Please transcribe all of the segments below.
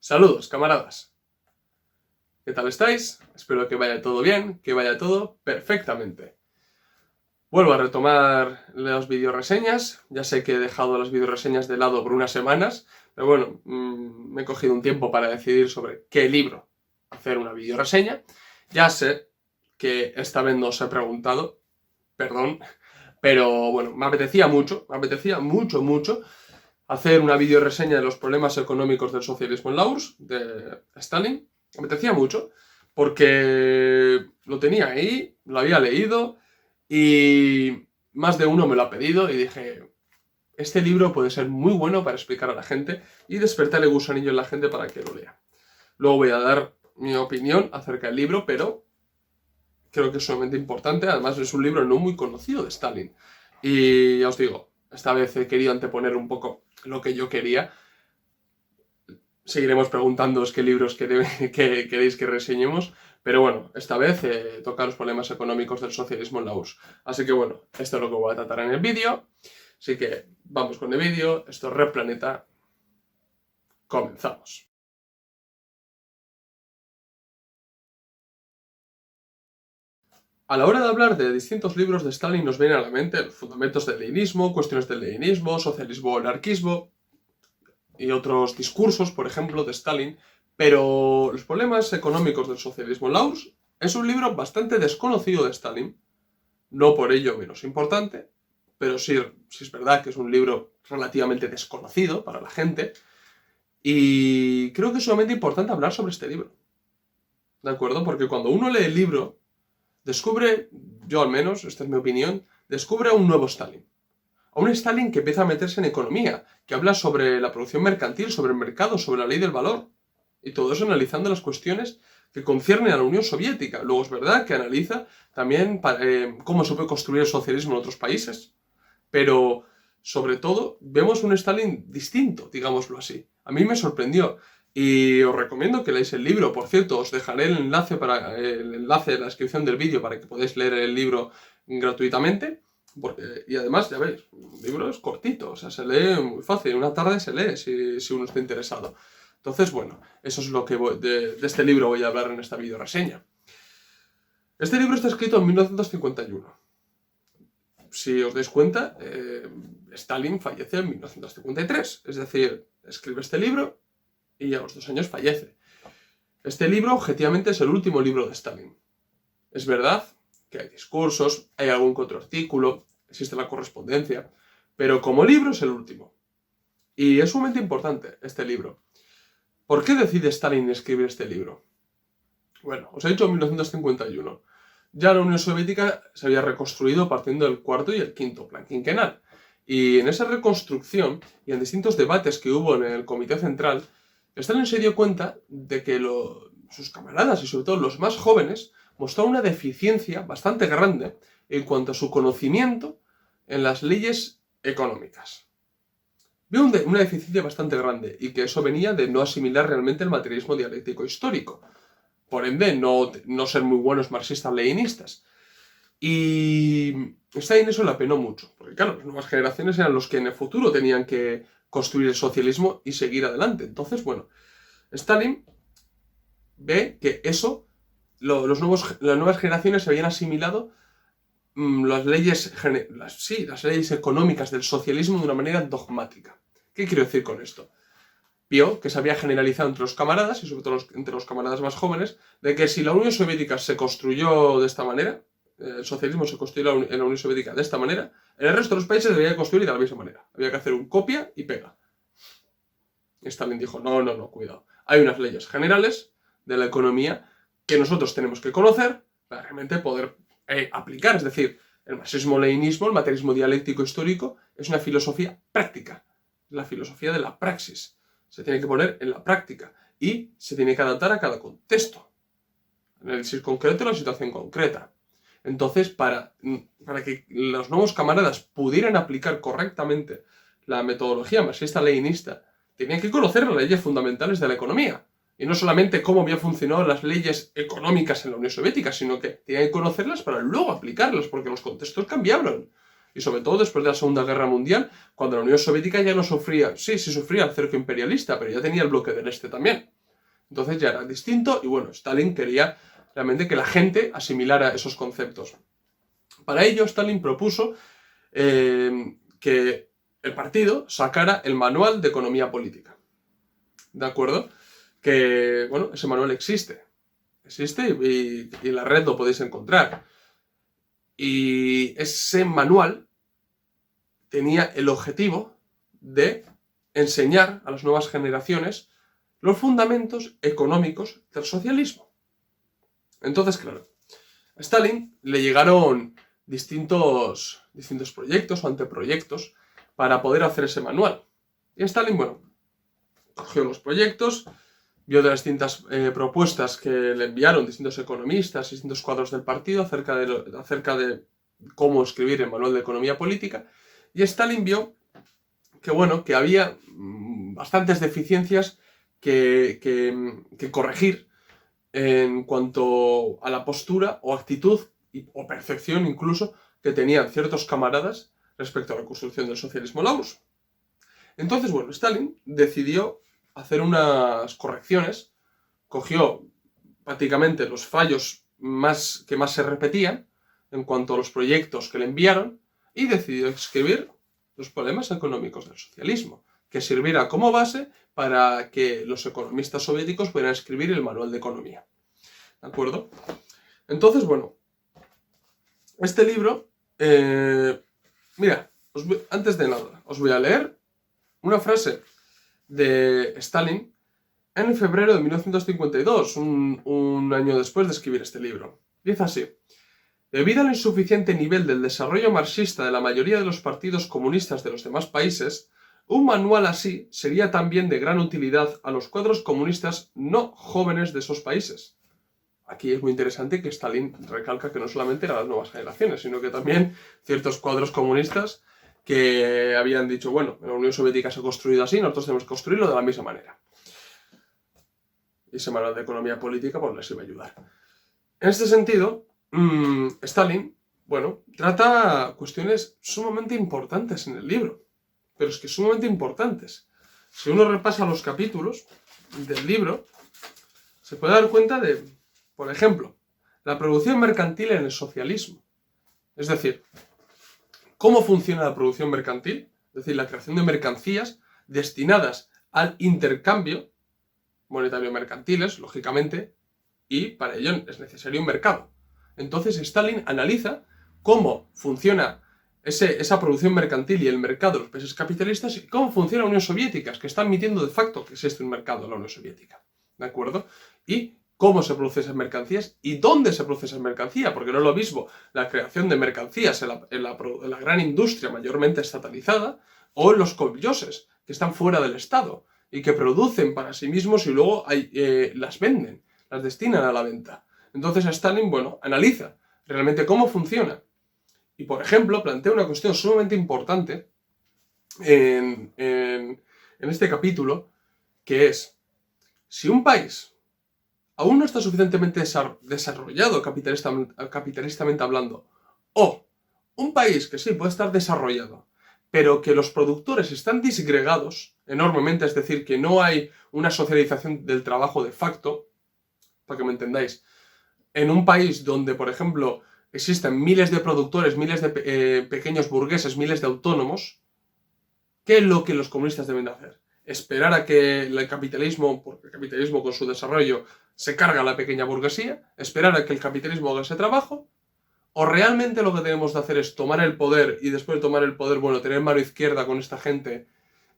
Saludos, camaradas. ¿Qué tal estáis? Espero que vaya todo bien, que vaya todo perfectamente. Vuelvo a retomar las videoreseñas. Ya sé que he dejado las videoreseñas de lado por unas semanas, pero bueno, me he cogido un tiempo para decidir sobre qué libro hacer una videoreseña. Ya sé que esta vez no os he preguntado, perdón, pero bueno, me apetecía mucho hacer una videoreseña de los problemas económicos del socialismo en la URSS, de Stalin. Me apetecía mucho, porque lo tenía ahí, lo había leído, y más de uno me lo ha pedido, y dije, este libro puede ser muy bueno para explicar a la gente y despertar el gusanillo en la gente para que lo lea. Luego voy a dar mi opinión acerca del libro, pero creo que es sumamente importante. Además, es un libro no muy conocido de Stalin. Y ya os digo, esta vez he querido anteponer un poco lo que yo quería. Seguiremos preguntándoos qué libros queréis que reseñemos, pero bueno, esta vez toca los problemas económicos del socialismo en la URSS. Así que bueno, esto es lo que voy a tratar en el vídeo. Así que vamos con el vídeo. Esto es Red Planeta. Comenzamos. A la hora de hablar de distintos libros de Stalin nos vienen a la mente los fundamentos del leninismo, cuestiones del leninismo, socialismo o anarquismo y otros discursos, por ejemplo, de Stalin, pero los problemas económicos del socialismo en la URSS es un libro bastante desconocido de Stalin, no por ello menos importante, pero sí es verdad que es un libro relativamente desconocido para la gente, y creo que es sumamente importante hablar sobre este libro, ¿de acuerdo? Porque cuando uno lee el libro, descubre, yo al menos, esta es mi opinión, descubre a un nuevo Stalin. A un Stalin que empieza a meterse en economía, que habla sobre la producción mercantil, sobre el mercado, sobre la ley del valor. Y todo eso analizando las cuestiones que conciernen a la Unión Soviética. Luego es verdad que analiza también cómo se puede construir el socialismo en otros países. Pero, sobre todo, vemos un Stalin distinto, digámoslo así. A mí me sorprendió. Y os recomiendo que leáis el libro. Por cierto, os dejaré el enlace en la descripción del vídeo para que podáis leer el libro gratuitamente. Y además, ya veis, el libro es cortito, o sea, se lee muy fácil. Una tarde se lee si uno está interesado. Entonces, bueno, eso es lo que de este libro voy a hablar en esta video reseña. Este libro está escrito en 1951. Si os dais cuenta, Stalin fallece en 1953. Es decir, escribe este libro y a los 2 años fallece. Este libro, objetivamente, es el último libro de Stalin. Es verdad que hay discursos, hay algún que otro artículo, existe la correspondencia, pero como libro es el último. Y es sumamente importante este libro. ¿Por qué decide Stalin escribir este libro? Bueno, os he dicho 1951. Ya la Unión Soviética se había reconstruido partiendo del cuarto y el quinto plan quinquenal. Y en esa reconstrucción y en distintos debates que hubo en el Comité Central, Stalin se dio cuenta de que sus camaradas y sobre todo los más jóvenes mostraban una deficiencia bastante grande en cuanto a su conocimiento en las leyes económicas. Vio una deficiencia bastante grande y que eso venía de no asimilar realmente el materialismo dialéctico histórico. Por ende, no ser muy buenos marxistas-leninistas. Y Stalin eso le apenó mucho, porque claro, las nuevas generaciones eran los que en el futuro tenían que construir el socialismo y seguir adelante. Entonces, bueno, Stalin ve que eso, las nuevas generaciones se habían asimilado las leyes económicas del socialismo de una manera dogmática. ¿Qué quiero decir con esto? Vio que se había generalizado entre los camaradas, y sobre todo entre los camaradas más jóvenes, de que si la Unión Soviética se construyó de esta manera, el socialismo se construyó en la Unión Soviética de esta manera, en el resto de los países debería construir de la misma manera. Había que hacer un copia y pega. Stalin dijo, no, cuidado. Hay unas leyes generales de la economía que nosotros tenemos que conocer para realmente poder aplicar. Es decir, el marxismo-leninismo, el materialismo dialéctico histórico, es una filosofía práctica. Es la filosofía de la praxis. Se tiene que poner en la práctica y se tiene que adaptar a cada contexto. Análisis concreto y la situación concreta. Entonces, para que los nuevos camaradas pudieran aplicar correctamente la metodología marxista-leninista, tenían que conocer las leyes fundamentales de la economía. Y no solamente cómo habían funcionado las leyes económicas en la Unión Soviética, sino que tenían que conocerlas para luego aplicarlas, porque los contextos cambiaron. Y sobre todo después de la Segunda Guerra Mundial, cuando la Unión Soviética ya no sufría, sí sufría el cerco imperialista, pero ya tenía el bloque del Este también. Entonces ya era distinto y bueno, Stalin quería realmente que la gente asimilara esos conceptos. Para ello, Stalin propuso que el partido sacara el manual de economía política. ¿De acuerdo? Que, bueno, ese manual existe. Existe y en la red lo podéis encontrar. Y ese manual tenía el objetivo de enseñar a las nuevas generaciones los fundamentos económicos del socialismo. Entonces, claro, a Stalin le llegaron distintos proyectos o anteproyectos para poder hacer ese manual. Y Stalin, bueno, cogió los proyectos, vio de las distintas propuestas que le enviaron distintos economistas, distintos cuadros del partido acerca de cómo escribir el manual de economía política, y Stalin vio que, bueno, que había bastantes deficiencias que corregir en cuanto a la postura o actitud o percepción incluso que tenían ciertos camaradas respecto a la construcción del socialismo lauso. Entonces, bueno, Stalin decidió hacer unas correcciones, cogió prácticamente los fallos que más se repetían en cuanto a los proyectos que le enviaron y decidió escribir los problemas económicos del socialismo, que sirviera como base para que los economistas soviéticos pudieran escribir el manual de economía. ¿De acuerdo? Entonces, bueno, este libro, mira, antes de nada, os voy a leer una frase de Stalin en febrero de 1952, un año después de escribir este libro. Dice así: debido al insuficiente nivel del desarrollo marxista de la mayoría de los partidos comunistas de los demás países, un manual así sería también de gran utilidad a los cuadros comunistas no jóvenes de esos países. Aquí es muy interesante que Stalin recalca que no solamente eran las nuevas generaciones, sino que también ciertos cuadros comunistas que habían dicho, bueno, la Unión Soviética se ha construido así, nosotros tenemos que construirlo de la misma manera. Y ese manual de economía política pues les iba a ayudar. En este sentido, Stalin, bueno, trata cuestiones sumamente importantes en el libro, pero es que sumamente importantes. Si uno repasa los capítulos del libro, se puede dar cuenta de, por ejemplo, la producción mercantil en el socialismo. Es decir, cómo funciona la producción mercantil, es decir, la creación de mercancías destinadas al intercambio monetario mercantiles, lógicamente, y para ello es necesario un mercado. Entonces Stalin analiza cómo funciona esa producción mercantil y el mercado de los países capitalistas y cómo funciona la Unión Soviética, que está admitiendo de facto que existe un mercado en la Unión Soviética. ¿De acuerdo? Y cómo se producen esas mercancías y dónde se produce esa mercancía, porque no es lo mismo la creación de mercancías en la gran industria mayormente estatalizada o en los colloses, que están fuera del Estado y que producen para sí mismos y luego las venden, las destinan a la venta. Entonces Stalin, bueno, analiza realmente cómo funciona. Y, por ejemplo, plantea una cuestión sumamente importante en este capítulo, que es, si un país aún no está suficientemente desarrollado capitalistamente hablando, o un país que sí puede estar desarrollado, pero que los productores están disgregados enormemente, es decir, que no hay una socialización del trabajo de facto, para que me entendáis, en un país donde, por ejemplo, existen miles de productores, miles de pequeños burgueses, miles de autónomos, ¿qué es lo que los comunistas deben de hacer? Esperar a que el capitalismo, porque el capitalismo con su desarrollo se carga a la pequeña burguesía, esperar a que el capitalismo haga ese trabajo, o realmente lo que tenemos de hacer es tomar el poder y después de tomar el poder, bueno, tener mano izquierda con esta gente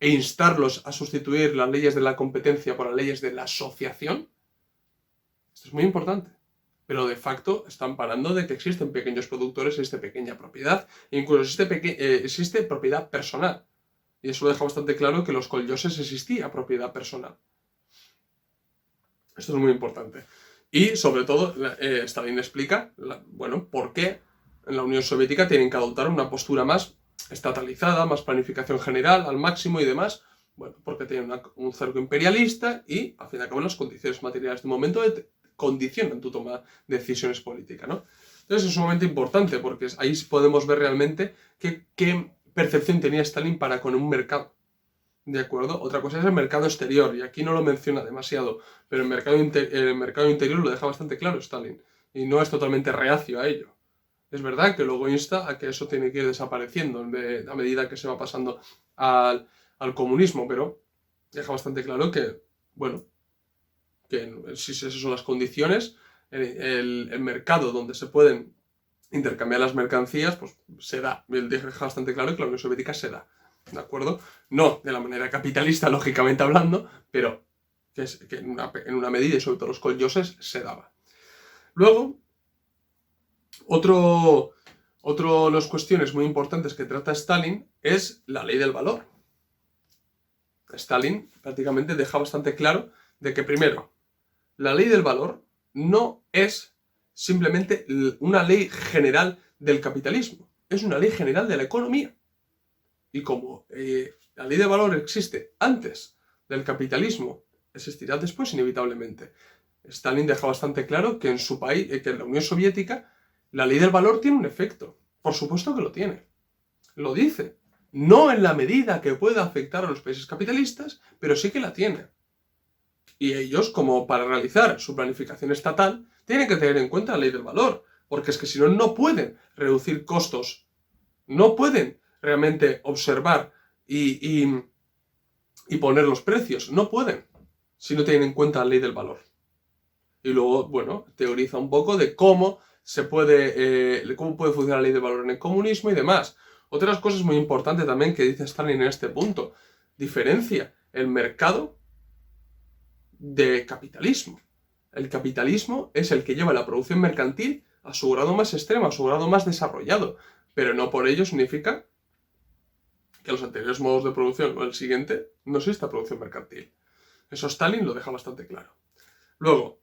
e instarlos a sustituir las leyes de la competencia por las leyes de la asociación. Esto es muy importante. Pero de facto están parando de que existen pequeños productores, existe pequeña propiedad, e incluso existe propiedad personal. Y eso deja bastante claro que en los colloses existía propiedad personal. Esto es muy importante. Y sobre todo, Stalin explica, bueno, por qué en la Unión Soviética tienen que adoptar una postura más estatalizada, más planificación general, al máximo y demás. Bueno, porque tienen un cerco imperialista y, al fin y al cabo, las condiciones materiales de momento condicionan tu toma de decisiones políticas, ¿no? Entonces es sumamente importante porque ahí podemos ver realmente qué percepción tenía Stalin para con un mercado. ¿De acuerdo? Otra cosa es el mercado exterior, y aquí no lo menciona demasiado, pero el mercado interior lo deja bastante claro Stalin, y no es totalmente reacio a ello. Es verdad que luego insta a que eso tiene que ir desapareciendo a medida que se va pasando al comunismo, pero deja bastante claro que, bueno, que si esas son las condiciones, el mercado donde se pueden intercambiar las mercancías, pues se da. Él deja bastante claro que la Unión Soviética se da. ¿De acuerdo? No de la manera capitalista, lógicamente hablando, pero que en una medida, y sobre todo los colyoses, se daba. Luego, otro de las cuestiones muy importantes que trata Stalin es la ley del valor. Stalin prácticamente deja bastante claro de que, primero, la ley del valor no es simplemente una ley general del capitalismo, es una ley general de la economía. Y como la ley del valor existe antes del capitalismo, existirá después inevitablemente. Stalin deja bastante claro que en su país, que en la Unión Soviética, la ley del valor tiene un efecto. Por supuesto que lo tiene. Lo dice. No en la medida que pueda afectar a los países capitalistas, pero sí que la tiene. Y ellos, como para realizar su planificación estatal, tienen que tener en cuenta la ley del valor. Porque es que si no, no pueden reducir costos. No pueden realmente observar y poner los precios. No pueden si no tienen en cuenta la ley del valor. Y luego, bueno, teoriza un poco de cómo cómo puede funcionar la ley del valor en el comunismo y demás. Otras cosas muy importantes también que dice Stalin en este punto. Diferencia el mercado de capitalismo. El capitalismo es el que lleva la producción mercantil a su grado más extremo, a su grado más desarrollado. Pero no por ello significa que los anteriores modos de producción o el siguiente no exista producción mercantil. Eso Stalin lo deja bastante claro. Luego,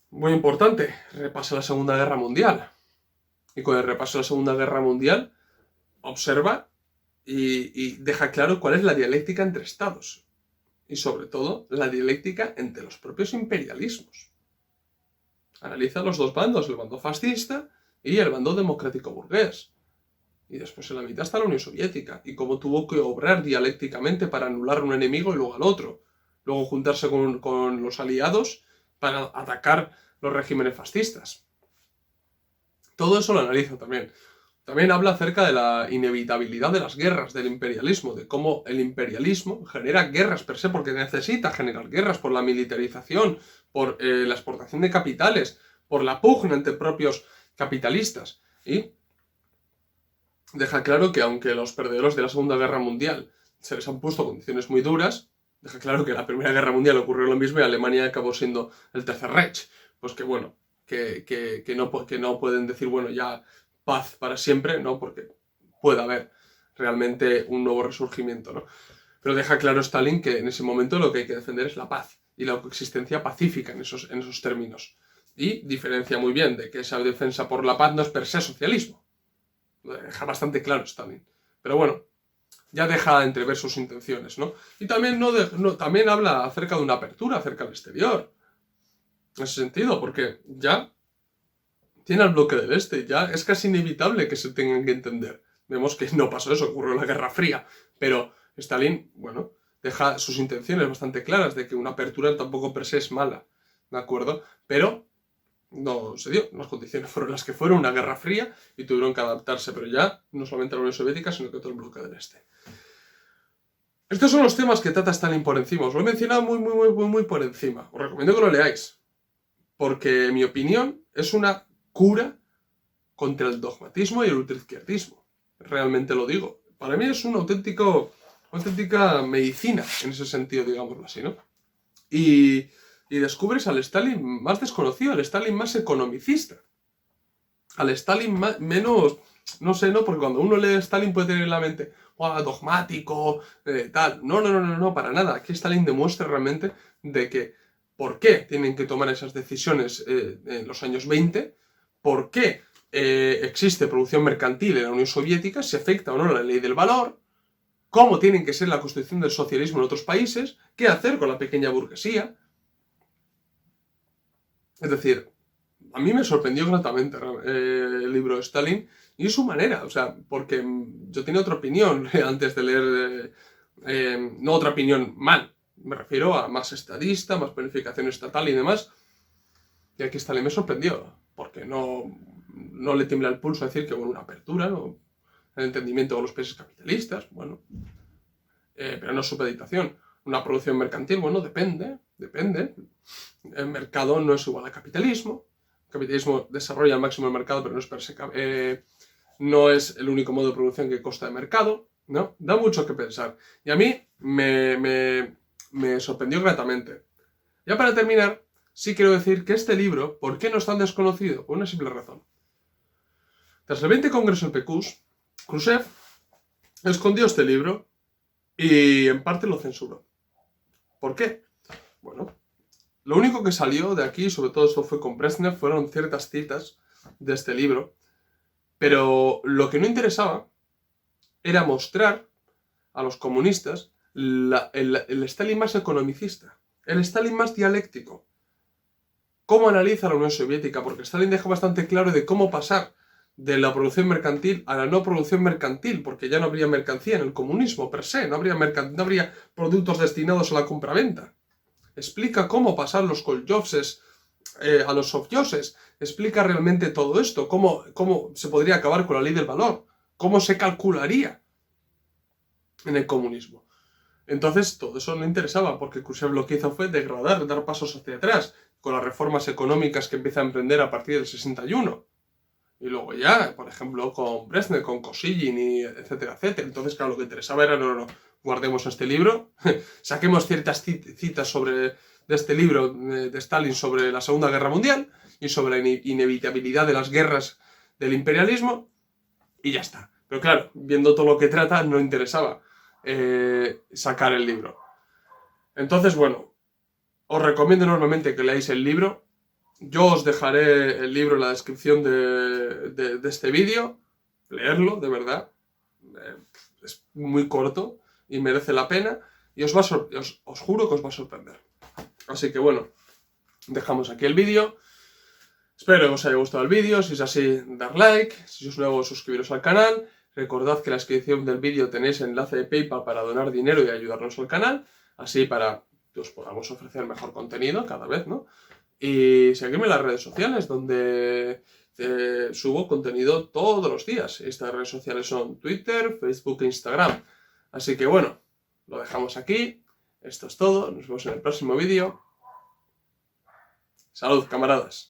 muy importante, repasa la Segunda Guerra Mundial. Y con el repaso de la Segunda Guerra Mundial, observa y deja claro cuál es la dialéctica entre estados. Y sobre todo, la dialéctica entre los propios imperialismos. Analiza los dos bandos, el bando fascista y el bando democrático burgués. Y después en la mitad está la Unión Soviética, y cómo tuvo que obrar dialécticamente para anular a un enemigo y luego al otro. Luego juntarse con los aliados para atacar los regímenes fascistas. Todo eso lo analiza también. También habla acerca de la inevitabilidad de las guerras, del imperialismo, de cómo el imperialismo genera guerras per se, porque necesita generar guerras por la militarización, por la exportación de capitales, por la pugna entre propios capitalistas. Y deja claro que aunque los perdedores de la Segunda Guerra Mundial se les han puesto condiciones muy duras, deja claro que en la Primera Guerra Mundial ocurrió lo mismo y Alemania acabó siendo el Tercer Reich. Pues que bueno, que no pueden decir, bueno, ya paz para siempre, ¿no? Porque puede haber realmente un nuevo resurgimiento, ¿no? Pero deja claro Stalin que en ese momento lo que hay que defender es la paz y la coexistencia pacífica en esos términos. Y diferencia muy bien de que esa defensa por la paz no es per se socialismo. Lo deja bastante claro Stalin. Pero bueno, ya deja entrever sus intenciones, ¿no? Y también, también habla acerca de una apertura acerca del exterior. En ese sentido, porque ya tiene el bloque del este, ya es casi inevitable que se tengan que entender. Vemos que no pasó eso, ocurrió la Guerra Fría, pero Stalin, bueno, deja sus intenciones bastante claras de que una apertura tampoco per se es mala, ¿de acuerdo? Pero no se dio, las condiciones fueron las que fueron, una Guerra Fría, y tuvieron que adaptarse, pero ya no solamente a la Unión Soviética, sino que a todo el bloque del este. Estos son los temas que trata Stalin por encima, os lo he mencionado muy por encima, os recomiendo que lo leáis, porque en mi opinión es una cura contra el dogmatismo y el ultraizquierdismo. Realmente lo digo. Para mí es una auténtica medicina en ese sentido, digámoslo así, ¿no? Y descubres al Stalin más desconocido, al Stalin más economicista, al Stalin menos, no sé, ¿no? Porque cuando uno lee a Stalin puede tener en la mente, oh, dogmático, tal. No, para nada. Aquí Stalin demuestra realmente de que por qué tienen que tomar esas decisiones en los años 20, por qué existe producción mercantil en la Unión Soviética, si afecta o no la ley del valor, cómo tienen que ser la construcción del socialismo en otros países, qué hacer con la pequeña burguesía. Es decir, a mí me sorprendió gratamente el libro de Stalin y su manera, o sea, porque yo tenía otra opinión antes de leer, no otra opinión mal, me refiero a más estadista, más planificación estatal y demás, y aquí Stalin me sorprendió, porque no le tiembla el pulso a decir que, bueno, una apertura, ¿no? El entendimiento con los países capitalistas, bueno, pero no supeditación. Una producción mercantil, bueno, depende. El mercado no es igual al capitalismo. El capitalismo desarrolla al máximo el mercado, pero no es, no es el único modo de producción que consta de mercado, ¿no? Da mucho que pensar. Y a mí me sorprendió gratamente. Ya para terminar, sí quiero decir que este libro, ¿por qué no es tan desconocido? Por una simple razón. Tras el 20 Congreso del PQS, Khrushchev escondió este libro y en parte lo censuró. ¿Por qué? Bueno, lo único que salió de aquí, sobre todo esto fue con Brezhnev, fueron ciertas citas de este libro, pero lo que no interesaba era mostrar a los comunistas el Stalin más economicista, el Stalin más dialéctico. ¿Cómo analiza la Unión Soviética? Porque Stalin deja bastante claro de cómo pasar de la producción mercantil a la no producción mercantil, porque ya no habría mercancía en el comunismo per se, no habría productos destinados a la compraventa. Explica cómo pasar los koljoses a los sovjoses, explica realmente todo esto, cómo se podría acabar con la ley del valor, cómo se calcularía en el comunismo. Entonces todo eso no interesaba, porque Khrushchev lo que hizo fue degradar, dar pasos hacia atrás, con las reformas económicas que empieza a emprender a partir del 61. Y luego ya, por ejemplo, con Brezhnev, con Kosygin, y etcétera, etcétera. Entonces, claro, lo que interesaba era, no, guardemos este libro, saquemos ciertas citas de este libro de Stalin sobre la Segunda Guerra Mundial y sobre la inevitabilidad de las guerras del imperialismo, y ya está. Pero claro, viendo todo lo que trata, no interesaba sacar el libro. Entonces, bueno, os recomiendo enormemente que leáis el libro. Yo os dejaré el libro en la descripción de este vídeo. Leerlo, de verdad. Es muy corto y merece la pena. Y os juro que os va a sorprender. Así que bueno, dejamos aquí el vídeo. Espero que os haya gustado el vídeo. Si es así, dar like. Si os nuevo, suscribiros al canal. Recordad que en la descripción del vídeo tenéis enlace de PayPal para donar dinero y ayudarnos al canal. Así para que os podamos ofrecer mejor contenido cada vez, ¿no? Y seguidme en las redes sociales, donde subo contenido todos los días. Estas redes sociales son Twitter, Facebook e Instagram. Así que bueno, lo dejamos aquí. Esto es todo. Nos vemos en el próximo vídeo. Salud, camaradas.